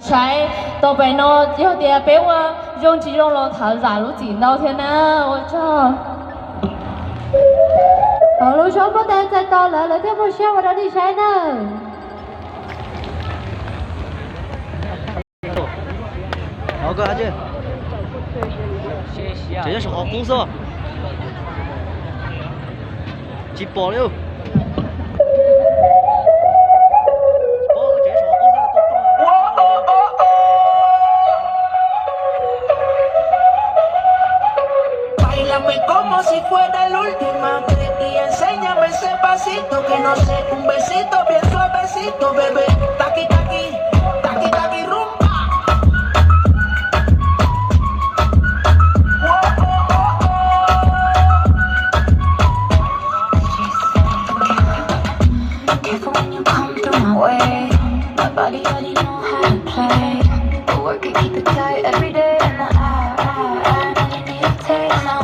ใช้ต่อไปเนาะเดี๋ยวเดี๋ยวเป๊ะว่า用这种老头咋路剪到天呢？我操！好路上不得再到了，那天不下我到底谁呢？老哥，阿姐，这就是好公司哦，几包了。Como si fuera la última vez y enséñame ese pasito que no sé, un besito bien suavecito, bebé, taqui taqui, taqui taqui rumba. Careful when you come through my way, my body already know how to play, but work it, keep it tight every day, and I need a taste now.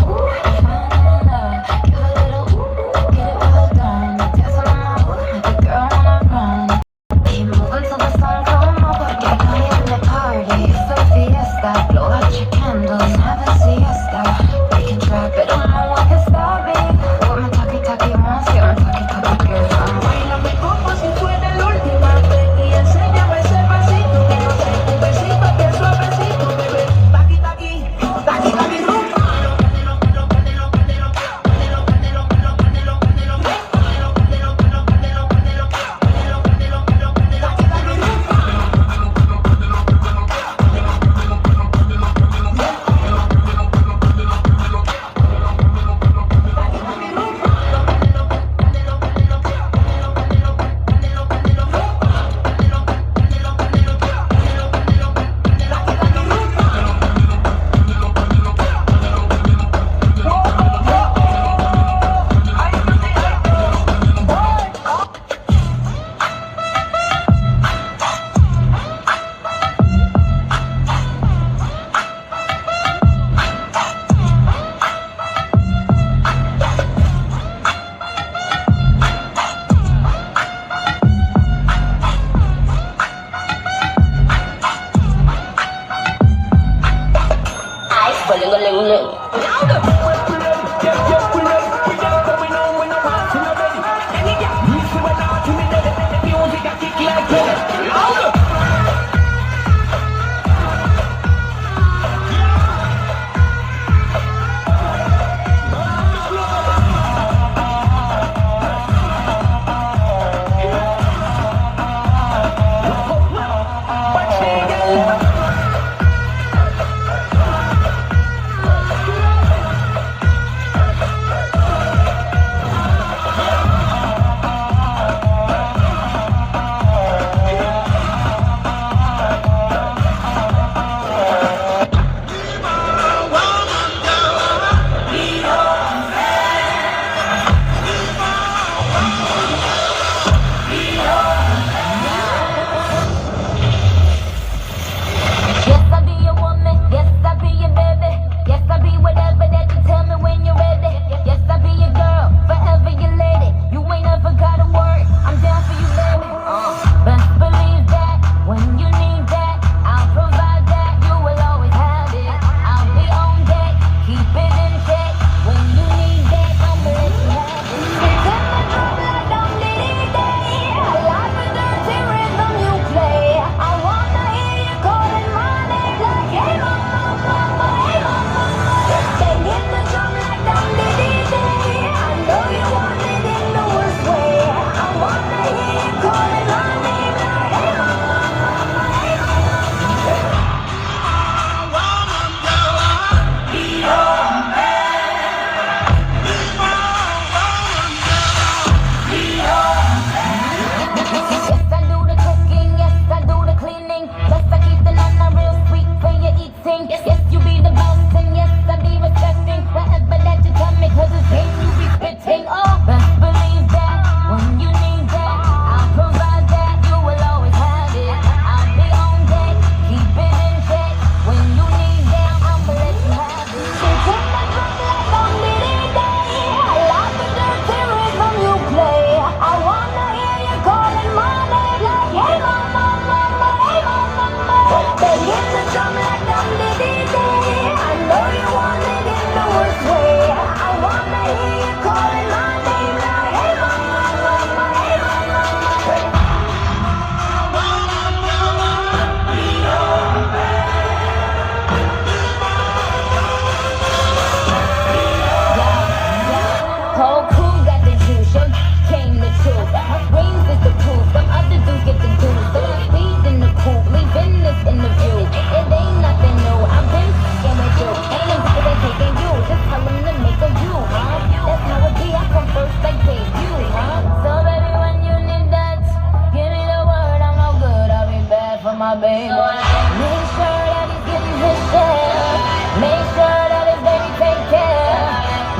Make sure that he's getting his share. Make sure that his baby take care.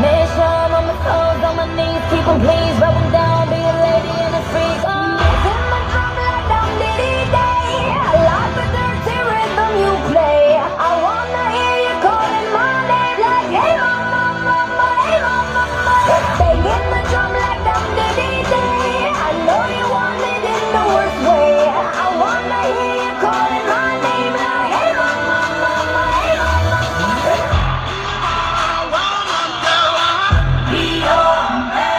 Make sure I'm on my toes, on my knees. Keep him please, rub him down, be a lady and a freak. Hit my drum like I'm Diddy Day. I like the dirty rhythm you play. I wanna hear you calling my name like, hey mama, mama, hey mama, mama. They hit my drum like I'm Diddy Day. I know you want it in the worst way. I wanna hear you calling my name like, hey mama, mama, hey mama, mama. Be your man.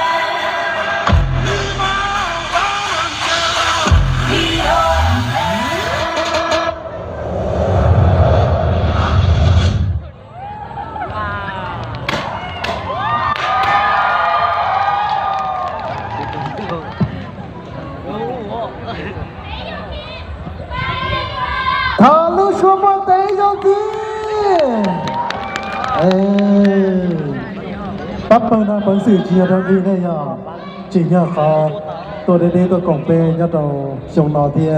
Be your thằng lưu xuống một tay rồi kì bắt bằng năng bằng sự chia ra đi này nhở chỉ nhờ khó tôi đến đây tôi cổng bê nhớ đầu dùng nó thì